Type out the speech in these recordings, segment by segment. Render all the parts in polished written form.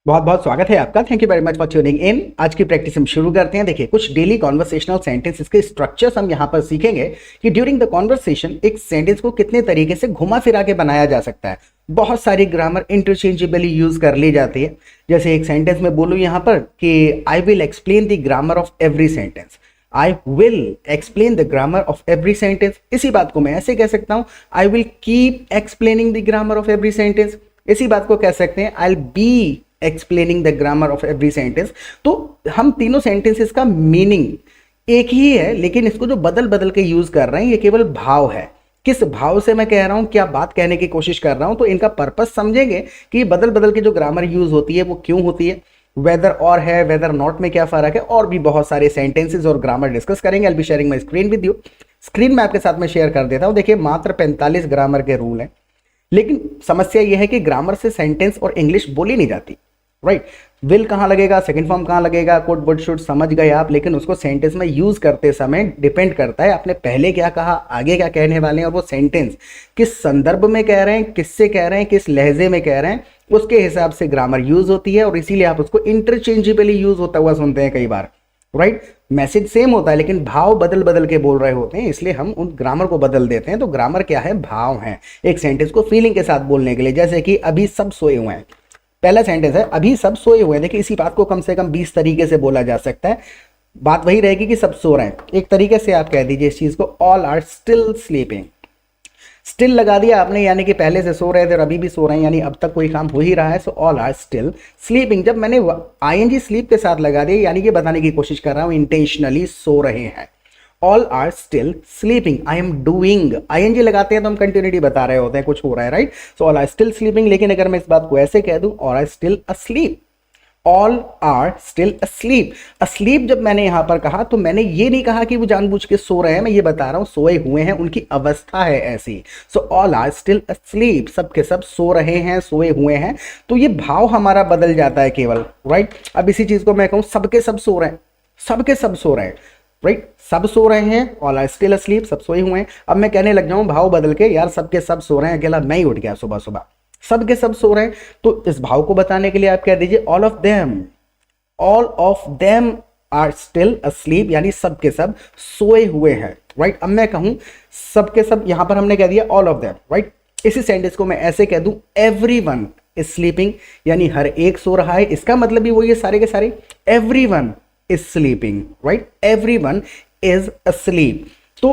बहुत बहुत स्वागत है आपका। Thank you very much for tuning in. आज की प्रैक्टिस हम शुरू करते हैं। देखिए, कुछ डेली कॉन्वर्सेशनल सेंटेंसेस के स्ट्रक्चर्स हम यहाँ पर सीखेंगे कि ड्यूरिंग द कॉन्वर्सेशन एक सेंटेंस को कितने तरीके से घुमा फिरा के बनाया जा सकता है। बहुत सारी ग्रामर इंटरचेंजेबली यूज कर ली जाती है। जैसे एक सेंटेंस में बोलूँ यहाँ पर कि I will explain the grammar of every sentence. I will explain the grammar of every sentence. इसी बात को मैं ऐसे कह सकता हूँ, I will keep explaining the grammar of every sentence. इसी बात को कह सकते हैं, I will be explaining the grammar of every sentence. तो हम तीनों सेंटेंसेस का मीनिंग एक ही है, लेकिन इसको जो बदल बदल के यूज कर रहे हैं ये केवल भाव है। किस भाव से मैं कह रहा हूं, क्या बात कहने की कोशिश कर रहा हूं, तो इनका पर्पस समझेंगे कि बदल बदल के जो ग्रामर यूज होती है वो क्यों होती है, वेदर और है, वेदर नॉट में क्या फर्क है, और भी बहुत सारे सेंटेंसेस और ग्रामर डिस्कस करेंगे। I will be sharing my screen with you. Screen में आपके साथ में शेयर कर देता हूं। देखिए, मात्र 45 ग्रामर के रूल हैं, लेकिन समस्या यह है कि ग्रामर से सेंटेंस और इंग्लिश बोली नहीं जाती। राइट, विल कहाँ लगेगा, सेकंड फॉर्म कहाँ लगेगा, कुड वुड शुड समझ गए आप, लेकिन उसको सेंटेंस में यूज करते समय डिपेंड करता है आपने पहले क्या कहा, आगे क्या कहने वाले हैं, और वो सेंटेंस किस संदर्भ में कह रहे हैं, किससे कह रहे हैं, किस लहजे में कह रहे हैं, उसके हिसाब से ग्रामर यूज होती है। और इसीलिए आप उसको इंटरचेंजेबली यूज होता हुआ सुनते हैं कई बार। राइट, मैसेज सेम होता है लेकिन भाव बदल बदल के बोल रहे होते हैं, इसलिए हम उन ग्रामर को बदल देते हैं। तो ग्रामर क्या है, भाव है एक सेंटेंस को फीलिंग के साथ बोलने के लिए। जैसे कि अभी सब सोए हुए हैं, पहला सेंटेंस है अभी सब सोए हुए हैं। देखिए, इसी बात को कम से कम 20 तरीके से बोला जा सकता है। बात वही रहेगी कि सब सो रहे हैं। एक तरीके से आप कह दीजिए इस चीज को, all are still sleeping. Still लगा दिया आपने, यानी कि पहले से सो रहे थे और अभी भी सो रहे हैं, यानी अब तक कोई काम हो ही रहा है। So all are still sleeping. जब मैंने आईएनजी स्लीप के साथ लगा दिया, यानी कि बताने की कोशिश कर रहा हूं इंटेंशनली सो रहे हैं। All are still sleeping. I am doing, I N G लगाते हैं तो हम कंटिन्यूटी बता रहे होते हैं, कुछ हो रहा है। Right, so all are still sleeping. लेकिन अगर मैं इस बात को ऐसे कह दूं, all are still asleep. All are still asleep. Asleep जब मैंने यहां पर कहा तो मैंने ये नहीं कहा कि वो जानबूझ के सो रहे हैं, मैं ये बता रहा हूं सोए हुए हैं, उनकी अवस्था है ऐसी। So all are still asleep, सब के सब सो रहे हैं, सोए हुए हैं। तो ये भाव हमारा बदल जाता है केवल। राइट, अब इसी चीज को मैं कहूं सबके सब सो रहे हैं, सबके सब सो रहे हैं। राइट, सब सो रहे हैं, ऑल आर स्टिल अस्लीप, सब सोए हुए हैं। अब मैं कहने लग जाऊं भाव बदल के, यार सबके सब सो रहे हैं, अकेला मैं ही उठ गया सुबह सुबह, सबके सब सो रहे हैं। तो इस भाव को बताने के लिए आप कह दीजिए all of them. All of them are still asleep, यानी सबके सब सोए हुए हैं। राइट, अब मैं कहूं सबके सब, यहां पर हमने कह दिया ऑल ऑफ देम। राइट, इसी सेंटेंस को मैं ऐसे कह दूं, एवरीवन इज स्लीपिंग, यानी हर एक सो रहा है। इसका मतलब भी वही है, सारे के सारे everyone is sleeping, right? Everyone is asleep. तो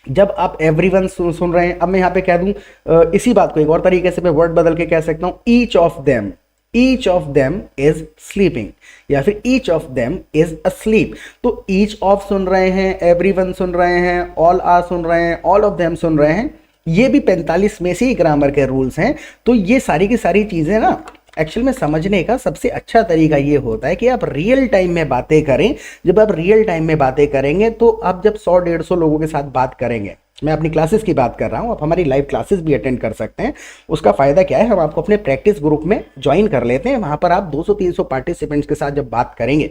जब आप everyone सुन रहे हैं, अब मैं यहाँ पे कह दूं इसी बात को एक और तरीके से मैं वर्ड बदल के कह सकता हूं, each of them is sleeping, या फिर each of them is asleep। तो each of सुन रहे हैं, everyone सुन रहे हैं, all are सुन रहे हैं, all of them सुन रहे हैं। ये भी 45 में से ही ग्रामर के रूल्स हैं। तो ये सारी की सारी चीजें ना एक्चुअल में समझने का सबसे अच्छा तरीका ये होता है कि आप रियल टाइम में बातें करें। जब आप रियल टाइम में बातें करेंगे तो आप जब 100-150 लोगों के साथ बात करेंगे, मैं अपनी क्लासेस की बात कर रहा हूं, आप हमारी लाइव क्लासेस भी अटेंड कर सकते हैं। उसका फायदा क्या है, हम आपको अपने प्रैक्टिस ग्रुप में ज्वाइन कर लेते हैं। वहां पर आप 200-300 पार्टिसिपेंट्स के साथ जब बात करेंगे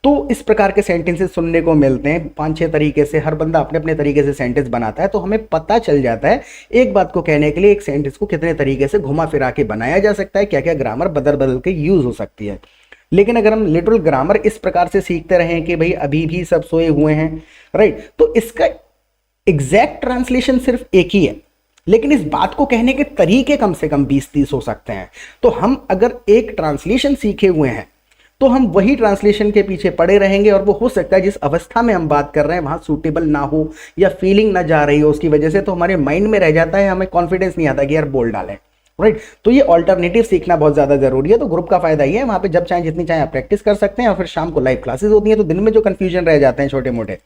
तो इस प्रकार के सेंटेंसेस सुनने को मिलते हैं 5-6 तरीके से। हर बंदा अपने अपने तरीके से सेंटेंस बनाता है, तो हमें पता चल जाता है एक बात को कहने के लिए एक सेंटेंस को कितने तरीके से घुमा फिरा के बनाया जा सकता है, क्या क्या ग्रामर बदल बदल के यूज हो सकती है। लेकिन अगर हम लिटरल ग्रामर इस प्रकार से सीखते रहें कि भाई अभी भी सब सोए हुए हैं, राइट, तो इसका एग्जैक्ट ट्रांसलेशन सिर्फ एक ही है, लेकिन इस बात को कहने के तरीके कम से कम 20-30 हो सकते हैं। तो हम अगर एक ट्रांसलेशन सीखे हुए हैं तो हम वही ट्रांसलेशन के पीछे पड़े रहेंगे, और वो हो सकता है जिस अवस्था में हम बात कर रहे हैं वहां सूटेबल ना हो या फीलिंग ना जा रही हो उसकी वजह से, तो हमारे माइंड में रह जाता है, हमें कॉन्फिडेंस नहीं आता कि यार बोल डालें। राइट, तो ये ऑल्टरनेटिव सीखना बहुत ज्यादा जरूरी है। तो ग्रुप का फायदा ये है, वहां पे जब चाहे जितनी चाहे आप प्रैक्टिस कर सकते हैं, और फिर शाम को लाइव क्लासेस होती हैं। तो दिन में जो कंफ्यूजन रह जाते हैं छोटे मोटे,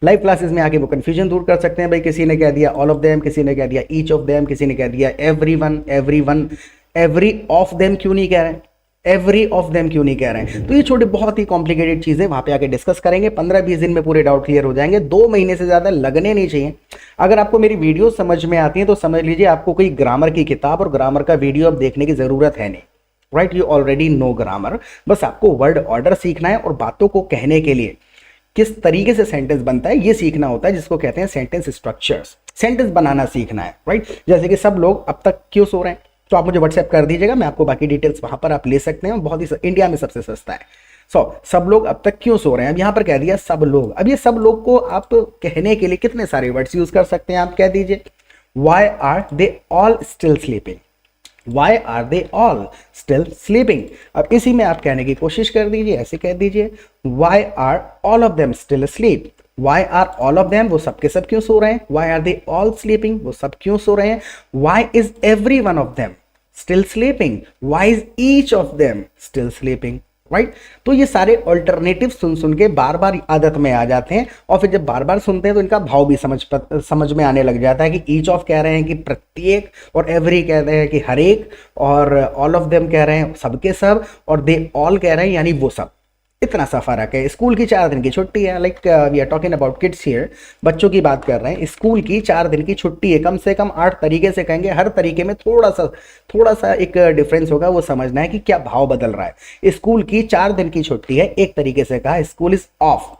लाइव क्लासेस में आके वो कंफ्यूजन दूर कर सकते हैं। भाई किसी ने कह दिया ऑल ऑफ देम, किसी ने कह दिया ईच ऑफ देम, किसी ने कह दिया एवरीवन, एवरी ऑफ देम क्यों नहीं कह रहे हैं, एवरी ऑफ देम क्यों नहीं कह रहे हैं। तो ये छोटे बहुत ही कॉम्प्लिकेटेड चीजें वहां पे आके डिस्कस करेंगे। 15-20 दिन में पूरे डाउट क्लियर हो जाएंगे। 2 महीने से ज्यादा लगने नहीं चाहिए। अगर आपको मेरी वीडियो समझ में आती है तो समझ लीजिए आपको कोई ग्रामर की किताब और ग्रामर का वीडियो अब देखने की जरूरत है नहीं। Right, you already know grammar. बस आपको वर्ड ऑर्डर सीखना है और बातों को कहने के लिए किस तरीके से सेंटेंस बनता है ये सीखना होता है, जिसको कहते हैं सेंटेंस स्ट्रक्चर्स। सेंटेंस बनाना सीखना है। राइट, जैसे कि सब लोग अब तक क्यों सो रहे हैं, तो आप मुझे व्हाट्सएप कर दीजिएगा, मैं आपको बाकी डिटेल्स वहां पर आप ले सकते हैं, बहुत ही इंडिया में सबसे सस्ता है। सब लोग अब तक क्यों सो रहे हैं, अब यहाँ पर कह दिया सब लोग। अब ये सब लोग को आप कहने के लिए कितने सारे वर्ड्स यूज कर सकते हैं, आप कह दीजिए why are they all still sleeping, why are they all still sleeping. अब इसी में आप कहने की कोशिश कर दीजिए, ऐसे कह दीजिए why are all of them still sleep, why are all of them, वो सब के सब क्यों सो रहे हैं, why are they all sleeping, वो सब क्यों सो रहे हैं, why is every one of them still sleeping, why is each of them still sleeping, right. तो ये सारे ऑल्टरनेटिव सुन सुन के बार बार आदत में आ जाते हैं, और फिर जब बार बार सुनते हैं तो इनका भाव भी समझ में आने लग जाता है कि ईच ऑफ कह रहे हैं कि प्रत्येक, और एवरी कह रहे हैं कि हर एक, और ऑल ऑफ देम कह रहे हैं सबके सब, और दे ऑल कह रहे हैं यानी वो सब। इतना सा फर्क है। स्कूल की 4 दिन की छुट्टी है, like we are talking about kids here, बच्चों की बात कर रहे हैं। स्कूल की 4 दिन की छुट्टी है, कम से कम 8 तरीके से कहेंगे, हर तरीके में थोड़ा सा एक डिफरेंस होगा, वो समझना है कि क्या भाव बदल रहा है। स्कूल की 4 दिन की छुट्टी है, एक तरीके से कहा school is of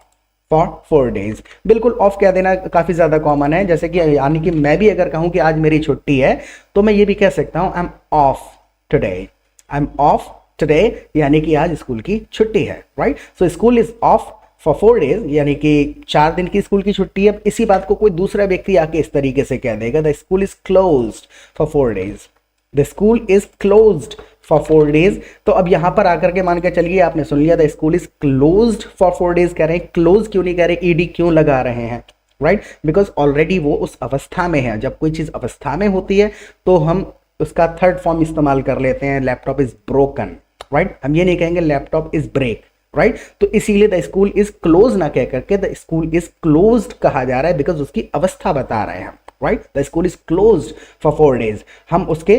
for 4 days। बिल्कुल ऑफ कह देना काफी ज्यादा कॉमन है, जैसे कि यानी कि मैं भी अगर कहूं कि आज मेरी छुट्टी है तो मैं ये भी कह सकता हूं I am of today, I am of today, यानी कि आज स्कूल की छुट्टी है, right. So school is of for 4 days, यानी कि 4 दिन की स्कूल की छुट्टी है। इसी बात को कोई दूसरा व्यक्ति आके इस तरीके से कह देगा, the school is closed for 4 days, the school is closed for 4 days। तो अब यहां पर आकर के मान के चलिए आपने सुन लिया the school is closed for 4 days कह रहे हैं, क्लोज क्यों नहीं कह रहे, ईडी क्यों लगा रहे हैं, राइट, बिकॉज ऑलरेडी वो उस अवस्था में है। जब कोई चीज अवस्था में होती है तो हम उसका थर्ड फॉर्म इस्तेमाल कर लेते हैं, लैपटॉप इज ब्रोकन, राइट। हम ये नहीं कहेंगे लैपटॉप इज ब्रेक, राइट। तो इसीलिए द स्कूल इज क्लोज ना कह करके द स्कूल इज क्लोज्ड कहा जा रहा है, बिकॉज उसकी अवस्था बता रहे हैं, right. The school is closed for 4 days, हम उसके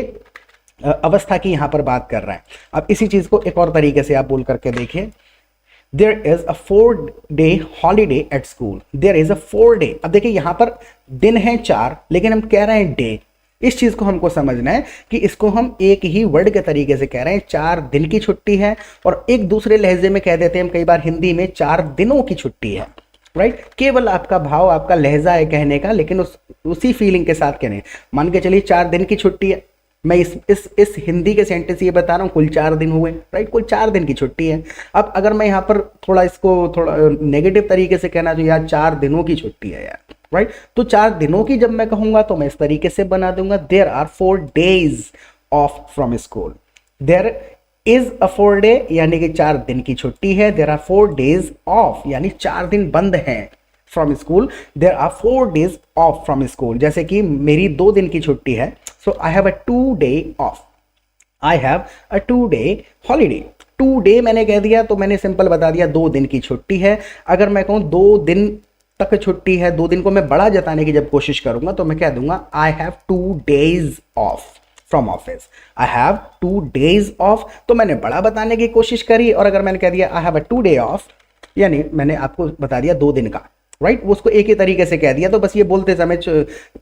अवस्था की यहां पर बात कर रहे हैं। अब इसी चीज को एक और तरीके से आप बोल करके देखिए, there is a 4-day holiday at school, there is a 4-day। अब देखिए यहां पर दिन है 4, लेकिन हम कह रहे हैं डे। इस चीज को हमको समझना है कि इसको हम एक ही वर्ड के तरीके से कह रहे हैं, 4 दिन की छुट्टी है, और एक दूसरे लहजे में कह देते हैं हम कई बार हिंदी में 4 दिनों की छुट्टी है, राइट। केवल आपका भाव, आपका लहजा है कहने का, लेकिन उसी फीलिंग के साथ कहने। मान के चलिए 4 दिन की छुट्टी है, मैं इस हिंदी के सेंटेंस ये बता रहा हूँ, कुल 4 दिन हुए, राइट, कुल 4 दिन की छुट्टी है। अब अगर मैं यहाँ पर थोड़ा इसको थोड़ा नेगेटिव तरीके से कहना चाहिए, यार 4 दिनों की छुट्टी है यार, राइट। तो 4 दिनों की जब मैं कहूंगा तो मैं इस तरीके से बना दूंगा, there are 4 days off from school, there is a 4 day यानी कि 4 दिन की छुट्टी है, देयर आर 4 days ऑफ यानी 4 दिन बंद हैं from school, there are 4 days off from school. जैसे कि मेरी 2 दिन की छुट्टी है, so I have a 2-day off, I have a 2-day holiday. 2 day मैंने कह दिया तो मैंने सिंपल बता दिया 2 दिन की छुट्टी है। अगर मैं कहूँ 2 दिन तक छुट्टी है, 2 दिन को मैं बड़ा जताने की जब कोशिश करूंगा तो मैं कह दूंगा I have 2 days off from office, I have 2 days of. तो मैंने बड़ा बताने की कोशिश करी, और अगर मैंने कह दिया आई हैव अ 2-day ऑफ, यानी मैंने आपको बता दिया 2 दिन का, राइट। वो उसको एक ही तरीके से कह दिया, तो बस ये बोलते समय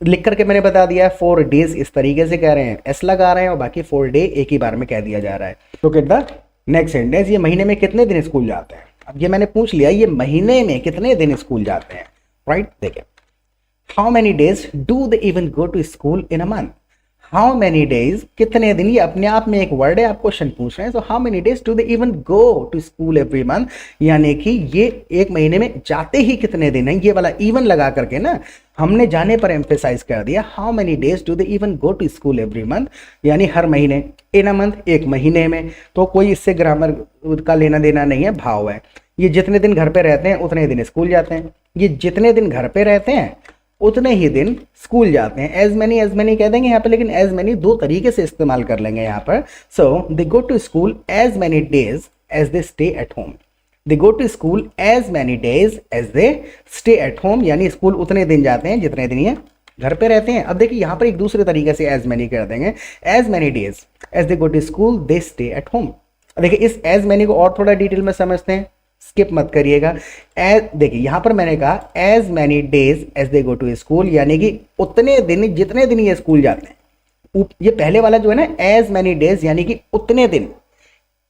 लिख करके मैंने बता दिया 4 days इस तरीके से कह रहे हैं, एस लगा रहे हैं, और बाकी 4 day एक ही बार में कह दिया जा रहा है। तो गेट द नेक्स्ट सेंटेंस, ये महीने में कितने दिन स्कूल जाते हैं। अब ये मैंने पूछ लिया, ये महीने में कितने दिन स्कूल जाते हैं, राइट। देखिए, how many days do they even go to school in a month, how many days कितने दिन, ये अपने आप में एक वर्ड है, आप क्वेश्चन पूछ रहे हैं। So how many days do they even go to school every month, यानी कि ये एक महीने में जाते ही कितने दिन हैं, ये वाला इवन लगा करके ना हमने जाने पर एम्फेसाइज कर दिया। How many days do they even go to school every month, यानी हर महीने, इन अ मंथ एक महीने में। तो कोई इससे ग्रामर का लेना देना नहीं है, भाव है। ये जितने दिन घर पे रहते हैं उतने दिन स्कूल जाते हैं, ये जितने दिन घर पे रहते हैं उतने ही दिन स्कूल जाते हैं। एज मैनी कह देंगे यहाँ पे, लेकिन एज मैनी 2 तरीके से इस्तेमाल कर लेंगे यहाँ पर। So they go to school as many days as they stay at home, they go to school as many days as they stay at home, यानी स्कूल उतने दिन जाते हैं जितने दिन ये घर पे रहते हैं। अब देखिए यहाँ पर एक दूसरे तरीके से एज मैनी कर देंगे, as many days as they go to school they stay at home. देखिए इस एज मैनी को और थोड़ा डिटेल में समझते हैं, स्किप मत करिएगा। देखिए यहां पर मैंने कहा as many days as they go to school, यानी कि उतने दिन जितने दिन ये स्कूल जाते हैं। ये पहले वाला जो है ना, एज मैनी डेज यानी कि उतने दिन,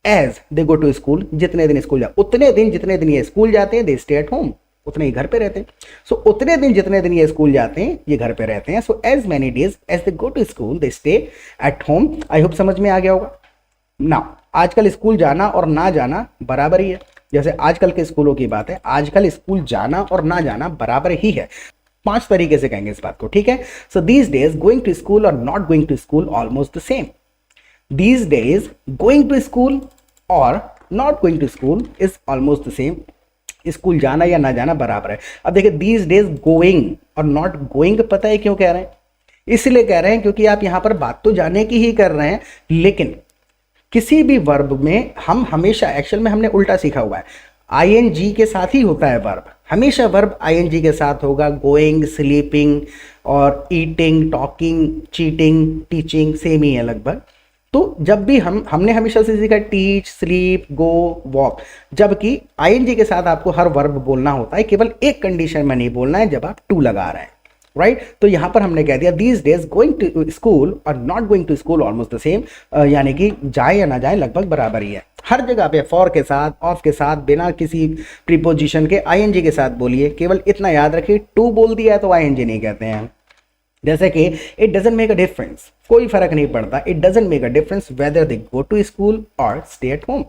as they go to school जितने दिन स्कूल जाते, उतने दिन जितने दिन ये स्कूल जाते हैं, दे स्टे एट होम, उतने ही घर पे रहते हैं। सो उतने दिन जितने दिन ये स्कूल जाते हैं ये घर पे रहते हैं। So as many days as they go to school they stay at home. I hope समझ में आ गया होगा ना। आजकल स्कूल जाना और ना जाना बराबर ही है। जैसे आजकल के स्कूलों की बात है, आजकल स्कूल जाना और ना जाना बराबर ही है। 5 तरीके से कहेंगे इस बात को, ठीक है। So these days going to school और not going to school almost the same. These days, going to school or not going to school is almost the same. School जाना या ना जाना बराबर है। अब देखिए these days going और not going पता है क्यों कह रहे हैं? इसलिए कह रहे हैं क्योंकि आप यहां पर बात तो जाने की ही कर रहे हैं, लेकिन किसी भी वर्ब में हम हमेशा, एक्चुअल में हमने उल्टा सीखा हुआ है, आईएनजी के साथ ही होता है वर्ब। हमेशा वर्ब आईएनजी के साथ होगा। गोइंग, स्लीपिंग और eating, talking, cheating, teaching same ही है लगभग। तो जब भी हमने हमेशा से सीखा टीच, स्लीप, गो, वॉक, जबकि आईएनजी के साथ आपको हर वर्ब बोलना होता है, केवल एक कंडीशन में नहीं बोलना है, जब आप टू लगा रहे हैं, राइट। तो यहां पर हमने कह दिया these days going to school और not going to school almost the same, यानी कि जाए या ना जाए लगभग बराबर ही है। हर जगह पे फॉर के साथ, ऑफ के साथ, बिना किसी प्रीपोजिशन के आईएनजी के साथ बोलिए। केवल इतना याद रखिए, टू बोल दिया है तो आईएनजी नहीं कहते हैं। जैसे कि it doesn't make a difference, कोई फर्क नहीं पड़ता। It doesn't make a difference whether they go to school और स्टे एट होम।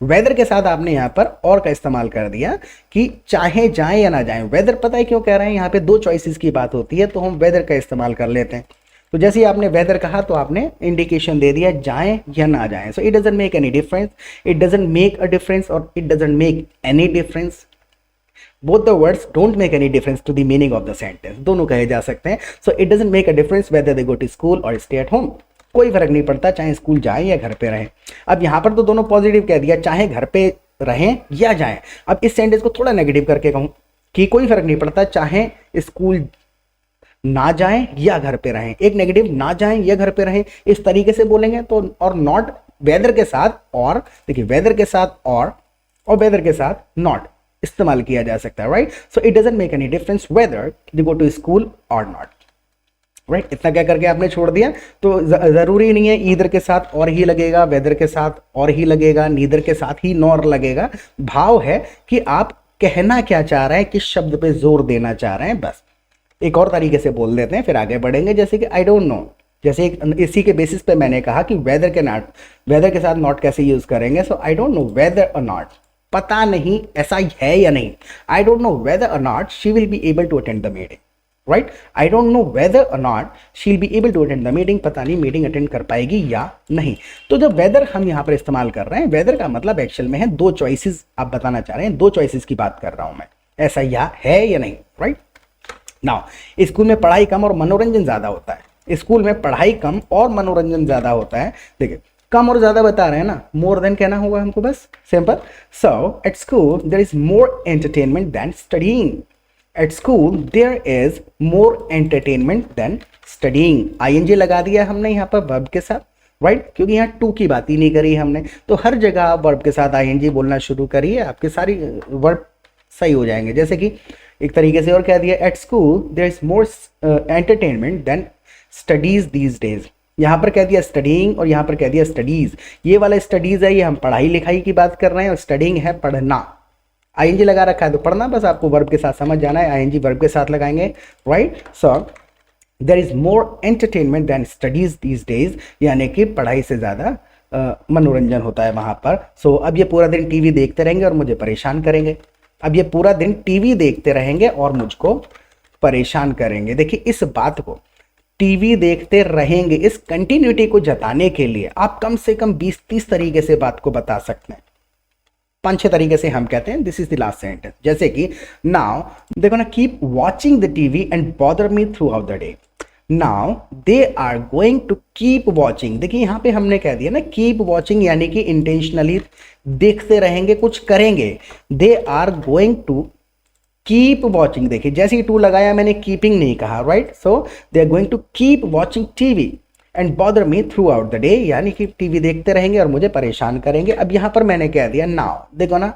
वेदर के साथ आपने यहाँ पर और का इस्तेमाल कर दिया कि चाहे जाएं या ना जाएं। वेदर पता है क्यों कह रहे हैं, यहाँ पे 2 चॉइसेस की बात होती है, तो हम वेदर का इस्तेमाल कर लेते हैं। तो जैसे ही आपने वेदर कहा तो आपने इंडिकेशन दे दिया जाएं या ना जाएं। So it doesn't make any difference, it doesn't make a difference और it doesn't make any difference. Both the words don't make any difference to the meaning of the sentence. दोनों कहे जा सकते हैं। So it doesn't make a difference whether they go to school or stay at home. कोई फर्क नहीं पड़ता चाहे स्कूल जाएं या घर पे रहें। अब यहाँ पर तो दोनों पॉजिटिव कह दिया, चाहे घर पे रहें या जाएं। अब इस सेंटेंस को थोड़ा नेगेटिव करके कहूँ कि कोई फर्क नहीं पड़ता चाहे स्कूल ना जाएं या घर पे रहें। एक नेगेटिव, ना जाएं या घर पे रहें, इस तरीके से बोलेंगे तो, और नॉट वेदर के साथ, और देखिए वेदर के साथ और वेदर के साथ नॉट इस्तेमाल किया जा सकता है, right. So it doesn't make any difference whether they go to school और नॉट, राइट। इतना क्या करके आपने छोड़ दिया। तो जरूरी नहीं है ईदर के साथ और ही लगेगा, वेदर के साथ और ही लगेगा, नीदर के साथ ही नॉर लगेगा। भाव है कि आप कहना क्या चाह रहे हैं, किस शब्द पे जोर देना चाह रहे हैं, बस। एक और तरीके से बोल देते हैं फिर आगे बढ़ेंगे, जैसे कि आई डोंट नो। जैसे इसी के बेसिस पे मैंने कहा कि वेदर के साथ नॉट कैसे यूज करेंगे। So I don't know whether or not, पता नहीं ऐसा है या नहीं। I don't know whether or not she will be able to attend the meeting, right. I don't know whether or not she will be able to attend the meeting, पता नहीं meeting attend कर पाएगी या नहीं। तो जब weather हम यहाँ पर इस्तेमाल कर रहे हैं, वेदर का मतलब एक्चुअल में है 2 चॉइसेस आप बताना चाह रहे हैं, 2 चॉइसेस की बात कर रहा हूं मैं, ऐसा या है या नहीं, राइट। नाउ स्कूल में पढ़ाई कम और मनोरंजन ज्यादा होता है। स्कूल में पढ़ाई कम और मनोरंजन ज्यादा होता है। देखिए कम और ज्यादा बता रहे हैं ना, मोर देन कहना होगा हमको, बस simple. So at school there is more entertainment than studying. At school there is more entertainment than studying. I N G लगा दिया हमने यहाँ पर वर्ब के साथ, राइट, क्योंकि यहाँ टू की बात ही नहीं करी हमने। तो हर जगह आप वर्ब के साथ आईएनजी बोलना शुरू करिए, आपके सारी वर्ब सही हो जाएंगे। जैसे कि एक तरीके से और कह दिया, at school there is more entertainment than studies these days. यहाँ पर कह दिया स्टडीइंग और यहाँ पर कह दिया स्टडीज। ये वाला स्टडीज है, ये हम पढ़ाई लिखाई की बात कर रहे हैं, और स्टडीइंग है पढ़ना। आईएनजी लगा रखा है तो पढ़ना, बस आपको वर्ब के साथ समझ जाना है, आईएनजी वर्ब के साथ लगाएंगे, right. So there is more entertainment than studies these days, यानी कि पढ़ाई से ज़्यादा मनोरंजन होता है वहाँ पर। सो अब ये पूरा दिन टीवी देखते रहेंगे और मुझे परेशान करेंगे। अब ये पूरा दिन टीवी देखते रहेंगे और मुझको परेशान करेंगे। देखिए इस बात को, टीवी देखते रहेंगे, इस कंटिन्यूटी को जताने के लिए आप कम से कम 20-30 तरीके से बात को बता सकते हैं। 5-6 तरीके से हम कहते हैं this is the last sentence. जैसे कि नाउ देखो ना, keep watching the TV and bother me throughout the day. Now they are going to keep watching. देखिए यहाँ पे हमने कह दिया ना कीप वॉचिंग, यानी कि इंटेंशनली देखते रहेंगे, कुछ करेंगे। They are going to keep watching. देखिए जैसे ही टू लगाया मैंने, कीपिंग नहीं कहा, right. So they are going to keep watching TV and bother me throughout the day, यानी कि टीवी देखते रहेंगे और मुझे परेशान करेंगे। अब यहाँ पर मैंने कह दिया नाउ, देखो ना,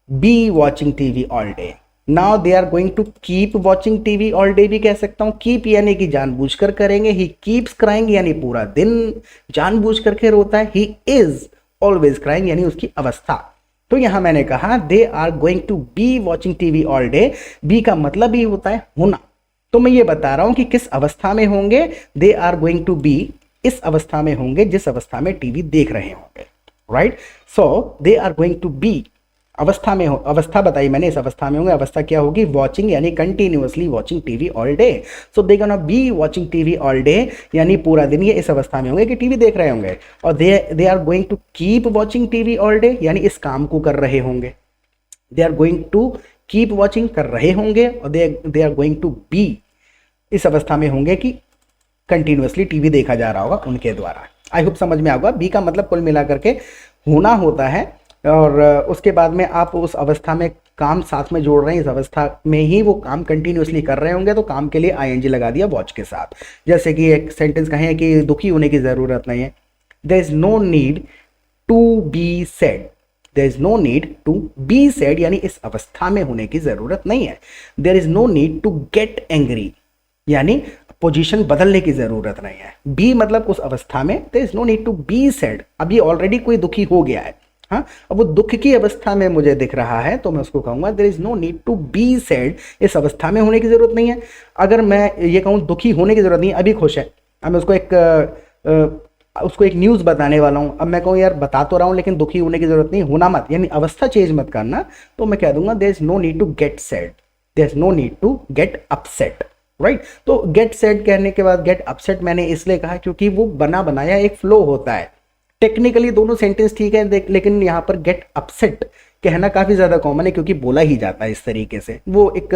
be watching TV all day. Now they are going to keep watching TV all day भी कह सकता हूँ। कीप यानी कि जानबूझकर करेंगे, ही कीप्स क्राइंग यानी पूरा दिन जानबूझ करके रोता है, ही इज ऑलवेज क्राइंग यानी उसकी अवस्था तो यहां मैंने कहा they are going to be watching TV all day, be का मतलब ही होता है होना। तो मैं ये बता रहा हूं कि किस अवस्था में होंगे, they are going to be, इस अवस्था में होंगे जिस अवस्था में टीवी देख रहे होंगे, right. So they are going to be, अवस्था में हो, अवस्था बताई मैंने, इस अवस्था में होंगे, अवस्था क्या होगी, वॉचिंग यानी continuously watching TV all day. So they gonna be watching TV all day, यानी पूरा दिन ये इस अवस्था में होंगे कि टीवी देख रहे होंगे। और they are going to keep watching TV all day, यानी इस काम को कर रहे होंगे। They are going to keep watching, कर रहे होंगे, और they are going to be, इस अवस्था में होंगे कि कंटिन्यूअसली टीवी देखा जा रहा होगा उनके द्वारा। आई होप समझ में आएगा। बी का मतलब कुल मिलाकर के होना होता है, और उसके बाद में आप उस अवस्था में काम साथ में जोड़ रहे हैं, इस अवस्था में ही वो काम कंटिन्यूअसली कर रहे होंगे, तो काम के लिए आईएनजी लगा दिया वॉच के साथ। जैसे कि एक सेंटेंस कहें कि दुखी होने की ज़रूरत नहीं है, there is no need to be sad, there is no need to be sad, यानी इस अवस्था में होने की ज़रूरत नहीं है। There is no need to get angry, यानी पोजीशन बदलने की ज़रूरत नहीं है। बी मतलब उस अवस्था में, there is no need to be sad, अब ये ऑलरेडी कोई दुखी हो गया है, हाँ, अब वो दुख की अवस्था में मुझे दिख रहा है, तो मैं उसको कहूंगा there is no need to be sad, इस अवस्था में होने की जरूरत नहीं है। अगर मैं ये कहूँ दुखी होने की जरूरत नहीं है, अभी खुश है, अब मैं उसको एक न्यूज़ बताने वाला हूँ, अब मैं कहूँ यार बता तो रहा हूँ लेकिन दुखी होने की जरूरत नहीं, होना मत, यानी अवस्था चेंज मत करना, तो मैं कह दूंगा there is no need to get sad, there is no need to get upset, right. तो गेट सैड कहने के बाद गेट अपसेट मैंने इसलिए कहा क्योंकि वो बना बनाया एक फ्लो होता है। टेक्निकली दोनों सेंटेंस ठीक है, लेकिन यहाँ पर गेट अपसेट कहना काफ़ी ज़्यादा कॉमन है क्योंकि बोला ही जाता है इस तरीके से, वो एक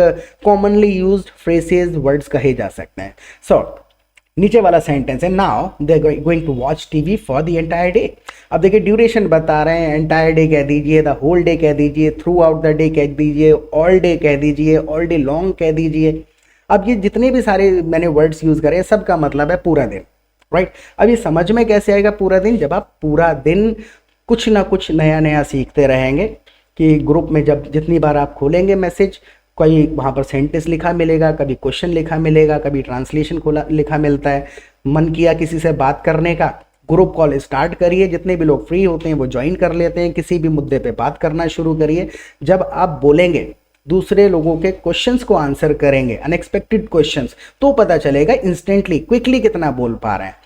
कॉमनली यूज्ड फ्रेसेस वर्ड्स कहे जा सकते हैं। सो नीचे वाला सेंटेंस है now they going to watch TV for the entire day. अब देखिए ड्यूरेशन बता रहे हैं, एंटायर डे कह दीजिए, द होल डे कह दीजिए, थ्रू आउट द डे कह दीजिए, ऑल डे कह दीजिए, ऑल डे लॉन्ग कह दीजिए। अब ये जितने भी सारे मैंने वर्ड्स यूज़ करे सबका मतलब है पूरा दिन, राइट। अब ये समझ में कैसे आएगा पूरा दिन, जब आप पूरा दिन कुछ ना कुछ नया नया सीखते रहेंगे, कि ग्रुप में जब जितनी बार आप खोलेंगे मैसेज, कोई वहाँ पर सेंटेंस लिखा मिलेगा, कभी क्वेश्चन लिखा मिलेगा, कभी ट्रांसलेशन खोला लिखा मिलता है, मन किया किसी से बात करने का, ग्रुप कॉल स्टार्ट करिए, जितने भी लोग फ्री होते हैं वो ज्वाइन कर लेते हैं, किसी भी मुद्दे पे बात करना शुरू करिए। जब आप बोलेंगे, दूसरे लोगों के क्वेश्चंस को आंसर करेंगे, अनएक्सपेक्टेड क्वेश्चंस, तो पता चलेगा इंस्टेंटली क्विकली कितना बोल पा रहे हैं।